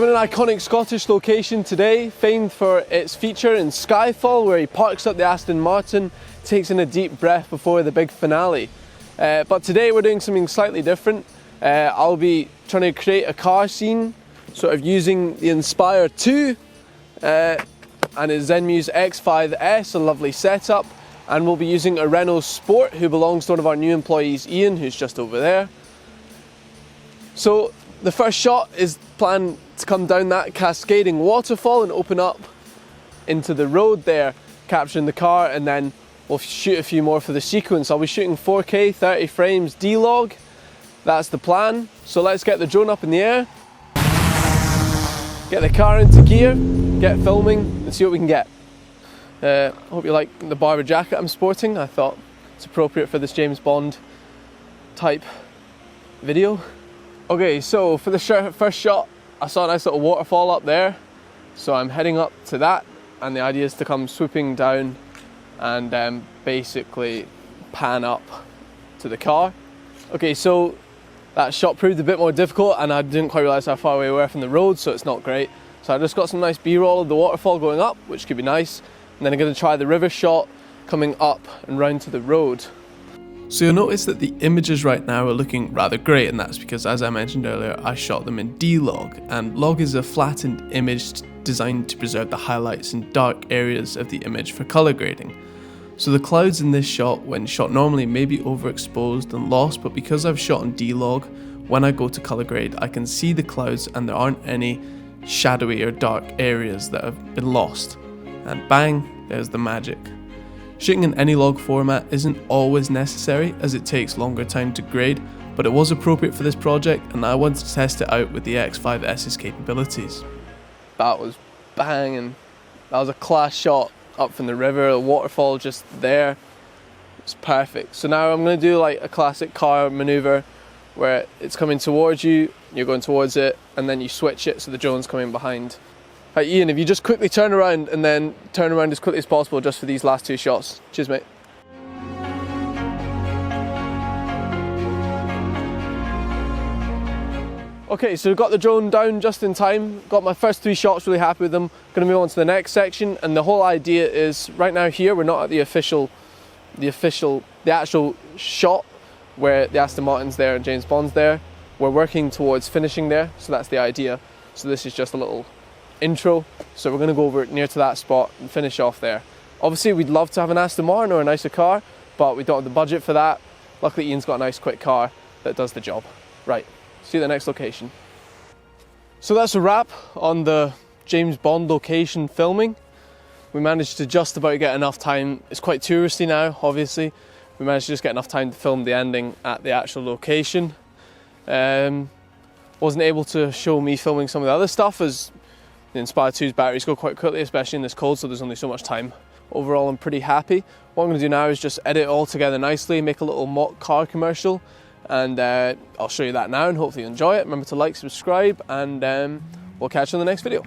So I'm in an iconic Scottish location today, famed for its feature in Skyfall, where he parks up the Aston Martin, takes in a deep breath before the big finale. But today we're doing something slightly different. I'll be trying to create a car scene, sort of using the Inspire 2 and a Zenmuse X5S, a lovely setup. And we'll be using a Renault Sport, who belongs to one of our new employees, Ian, who's just over there. So the first shot is planned to come down that cascading waterfall and open up into the road there, capturing the car, and then we'll shoot a few more for the sequence. I'll be shooting 4K, 30 frames D-Log. That's the plan. So let's get the drone up in the air, get the car into gear, get filming, and see what we can get. I hope you like the Barber jacket I'm sporting. I thought it's appropriate for this James Bond type video. Okay, so for the first shot, I saw a nice little waterfall up there, so I'm heading up to that, and the idea is to come swooping down and basically pan up to the car. Okay, so that shot proved a bit more difficult, and I didn't quite realise how far away we were from the road, so it's not great. So I just got some nice B-roll of the waterfall going up, which could be nice, and then I'm going to try the river shot coming up and round to the road. So you'll notice that the images right now are looking rather great, and that's because, as I mentioned earlier, I shot them in D-Log, and log is a flattened image designed to preserve the highlights and dark areas of the image for color grading. So the clouds in this shot, when shot normally, may be overexposed and lost, but because I've shot in D-Log, when I go to color grade, I can see the clouds and there aren't any shadowy or dark areas that have been lost. And bang, there's the magic. Shooting in any log format isn't always necessary, as it takes longer time to grade, but it was appropriate for this project, and I wanted to test it out with the X5S's capabilities. That was banging. That was a class shot up from the river, a waterfall just there. It's perfect. So now I'm going to do like a classic car maneuver where it's coming towards you, you're going towards it, and then you switch it so the drone's coming behind. Right, Ian, if you just quickly turn around and then turn around as quickly as possible just for these last two shots. Cheers, mate. Okay, so we've got the drone down just in time. Got my first three shots, really happy with them. Going to move on to the next section, and the whole idea is right now here we're not at the actual shot where the Aston Martin's there and James Bond's there. We're working towards finishing there, so that's the idea. So this is just a little intro, so we're going to go over near to that spot and finish off there. Obviously we'd love to have an Aston Martin or a nicer car, but we don't have the budget for that. Luckily Ian's got a nice quick car that does the job. Right, see you at the next location. So that's a wrap on the James Bond location filming. We managed to just about get enough time. It's quite touristy now, obviously. We managed to just get enough time to film the ending at the actual location. Wasn't able to show me filming some of the other stuff, as the Inspire 2's batteries go quite quickly, especially in this cold, so there's only so much time. Overall, I'm pretty happy. What I'm going to do now is just edit it all together nicely, make a little mock car commercial, and I'll show you that now, and hopefully you enjoy it. Remember to like, subscribe, and we'll catch you in the next video.